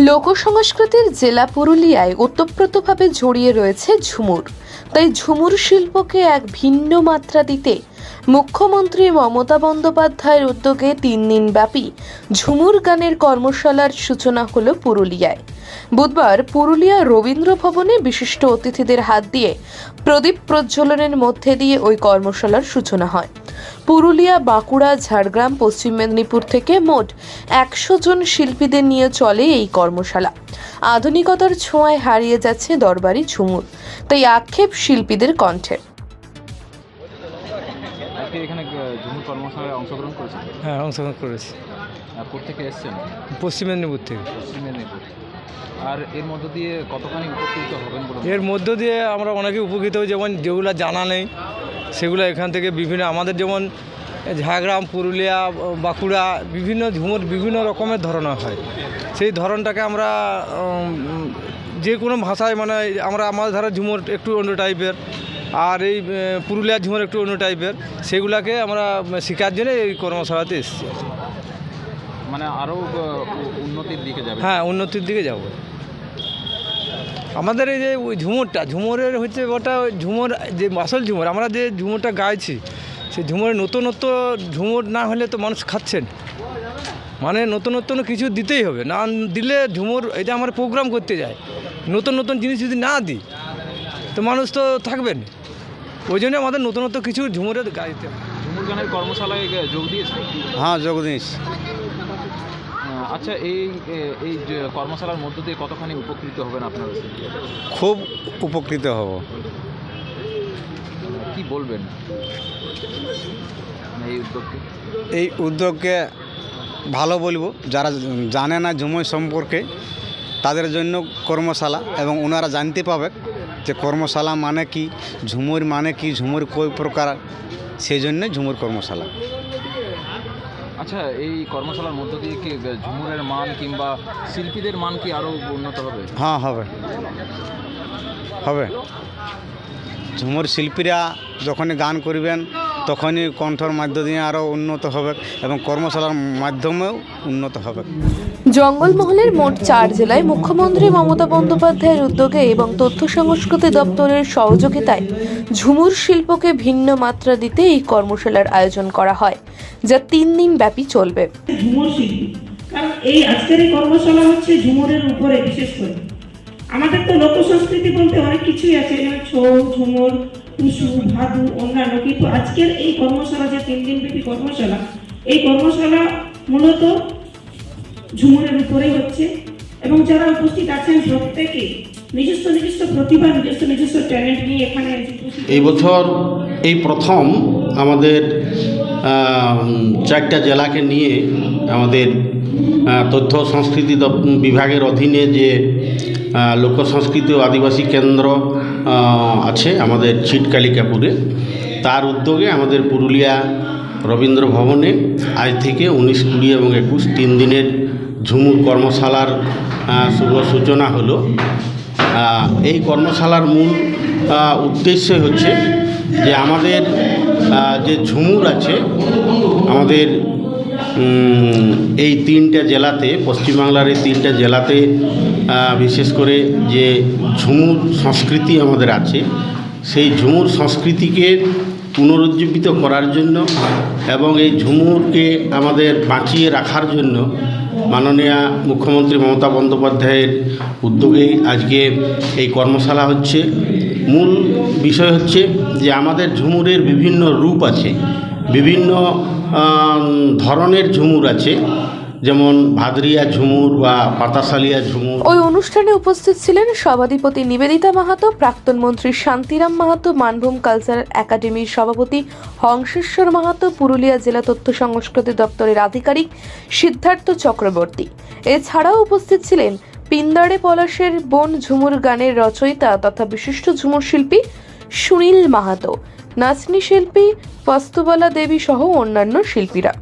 লোকসংস্কৃতির জেলা পুরুলিয়ায় ওতপ্রোতভাবে জড়িয়ে রয়েছে ঝুমুর। তাই ঝুমুর শিল্পকে এক ভিন্ন মাত্রা দিতে মুখ্যমন্ত্রী মমতা বন্দ্যোপাধ্যায়ের উদ্যোগে 3 দিনব্যাপী ঝুমুর গানের কর্মশালার সূচনা হলো পুরুলিয়ায়। বুধবার পুরুলিয়া রবীন্দ্র ভবনে বিশিষ্ট অতিথিদের হাত দিয়ে প্রদীপ প্রজ্বলনের মধ্যে দিয়ে ওই কর্মশালার সূচনা হয়। পুরুলিয়া, বাঁকুড়া, ঝাড়গ্রাম, পশ্চিম মেদিনীপুর থেকে মোট 100 জন শিল্পীদের নিয়ে চলে এই কর্মশালা। আধুনিকতার ছোঁয়ায় হারিয়ে যাচ্ছে দরবারি ঝুমুর, তাই আক্ষেপ শিল্পীদের কণ্ঠে। এখানে ঝুমুর কর্মশালায় অংশগ্রহণ করেছেন? হ্যাঁ, অংশগ্রহণ করেছি। কোথেকে এসেছেন? পশ্চিম মেদিনীপুর থেকে। পশ্চিম মেদিনীপুর। আর এর মধ্য দিয়ে কতখানি উপকৃত হবেন বলে? এর মধ্য দিয়ে আমরা অনেকে উপকৃত হই, যেমন যেগুলো জানা নেই সেগুলো এখান থেকে বিভিন্ন, আমাদের যেমন ঝাড়গ্রাম, পুরুলিয়া, বাঁকুড়া বিভিন্ন ঝুমুর বিভিন্ন রকমের ধরনের হয়। সেই ধরনটাকে আমরা যে কোনো ভাষায় মানে আমরা আমাদের ধারা ঝুমুর একটু অন্য টাইপের, আর এই পুরুলিয়ার ঝুমুর একটু অন্য টাইপের, সেগুলোকে আমরা শেখার জন্য এই কর্মশালাতে এসেছি। মানে আরও উন্নতির দিকে যাবে? হ্যাঁ, উন্নতির দিকে যাব। আমাদের এই যে ঝুমুরের হচ্ছে ওটা ঝুমুর, যে আসল ঝুমুর আমরা যে ঝুমুরটা গাইছি, সেই ঝুমুরের নতুনত্ব ঝুমুর না হলে তো মানুষ খাচ্ছেন, মানে নতুনত্ব কিছু দিতেই হবে, না দিলে ঝুমুর এটা আমরা প্রোগ্রাম করতে যাই, নতুন নতুন জিনিস যদি না দিই তো মানুষ তো থাকবেন। ওই জন্য আমাদের নতুনত্ব কিছু ঝুমুরের গাইতে হবে। ঝুমুর গানের কর্মশালায় যোগ দিয়েছে? হ্যাঁ, যোগ দিয়েছি। আচ্ছা, এই যে কর্মশালার মধ্য দিয়ে কতখানি উপকৃত হবেন আপনারা? খুব উপকৃত হব। কি বলবেন এই উদ্যোগকে ভালো বলবো। যারা জানে না ঝুমুর সম্পর্কে তাদের জন্য কর্মশালা, এবং ওনারা জানতে পাবে যে কর্মশালা মানে কি, ঝুমুর মানে কি, ঝুমুর কই প্রকার, সেই জন্য ঝুমুর কর্মশালা। আচ্ছা, এই কর্মশালার মধ্য দিয়ে কি ঝুমুরের মান কিংবা শিল্পীদের মান কি আরও উন্নত হবে? হ্যাঁ, হবে। ঝুমুর শিল্পীরা যখনই গান করবেন তখনই কণ্ঠর মধ্য দিয়ে আরও উন্নত হবে, এবং কর্মশালার মাধ্যমেও উন্নত হবে। জঙ্গলমহলের মোট 4 জেলায় মুখ্যমন্ত্রী মমতা বন্দ্যোপাধ্যায়ের উদ্যোগে এবং তথ্য সংস্কৃতি দপ্তরের সহযোগিতায় ঝুমুর শিল্পকে ভিন্ন মাত্রা দিতে এই কর্মশালার আয়োজন করা হয়, যা 3 দিন ব্যাপী চলবে। ঝুমুর শিল্পী, কারণ এই আজকের এই কর্মশালা হচ্ছে ঝুমুরের উপরে বিশেষ করে। আমাদের তো লোক সংস্কৃতি বলতে অনেক কিছুই আছে, যেমন ছৌ, ঝুমুর, টুসু, ভাদু, অন্যান্য, কিন্তু আজকের এই কর্মশালা যে 3 দিনব্যাপী কর্মশালা, এই কর্মশালা মূলত ঝুমুরের উপরেই হচ্ছে, এবং যারা উপস্থিত আছেন প্রত্যেকে নিজস্ব প্রতিভা, নিজস্ব ট্যালেন্ট নিয়ে এখানে এই বছর এই প্রথম আমাদের 4টা জেলাকে নিয়ে আমাদের তথ্য সংস্কৃতি বিভাগের অধীনে যে লোক সংস্কৃতি ও আদিবাসী কেন্দ্র আছে আমাদের ছিটকালিকাপুরে, তার উদ্যোগে আমাদের পুরুলিয়া রবীন্দ্র ভবনে আজ থেকে 19, 20 এবং 21 3 দিনের ঝুমুর কর্মশালার শুভ সূচনা হলো। এই কর্মশালার মূল উদ্দেশ্য হচ্ছে যে আমাদের যে ঝুমুর আছে আমাদের এই 3টা জেলাতে, পশ্চিমবাংলার এই 3টা জেলাতে বিশেষ করে যে ঝুমুর সংস্কৃতি আমাদের আছে, সেই ঝুমুর সংস্কৃতিকে পুনরুজ্জীবিত করার জন্য এবং এই ঝুমুরকে আমাদের বাঁচিয়ে রাখার জন্য মাননীয় মুখ্যমন্ত্রী মমতা বন্দ্যোপাধ্যায়ের উদ্যোগে আজকে এই কর্মশালা হচ্ছে। মূল বিষয় হচ্ছে যে আমাদের ঝুমুরের বিভিন্ন রূপ আছে, বিভিন্ন ধরনের ঝুমুর আছে, যেমন ভাদরিয়া ঝুমুর বা পাতাশালিয়া ঝুমুর। ওই অনুষ্ঠানে উপস্থিত ছিলেন সভাধিপতি নিবেদিতা মাহাতো, প্রাক্তন মন্ত্রী শান্তিরাম মাহাতো, মানভূম কালচারাল একাডেমির সভাপতি হংসেশ্বর মাহাতো, পুরুলিয়া জেলা তথ্য সংস্কৃতি দপ্তরের আধিকারিক সিদ্ধার্থ চক্রবর্তী। এছাড়াও উপস্থিত ছিলেন পিন্দারে পলাশের বন ঝুমুর গানের রচয়িতা তথা বিশিষ্ট ঝুমুর শিল্পী সুনীল মাহাতো, নাচনি শিল্পী বস্তুবালা দেবী সহ অন্যান্য শিল্পীরা।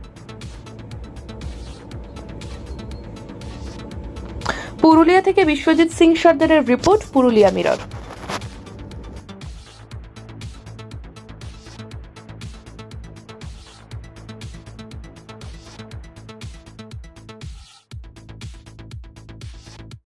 পুরুলিয়া থেকে বিশ্বজিৎ সিং সর্দারের রিপোর্ট, পুরুলিয়া মিরর।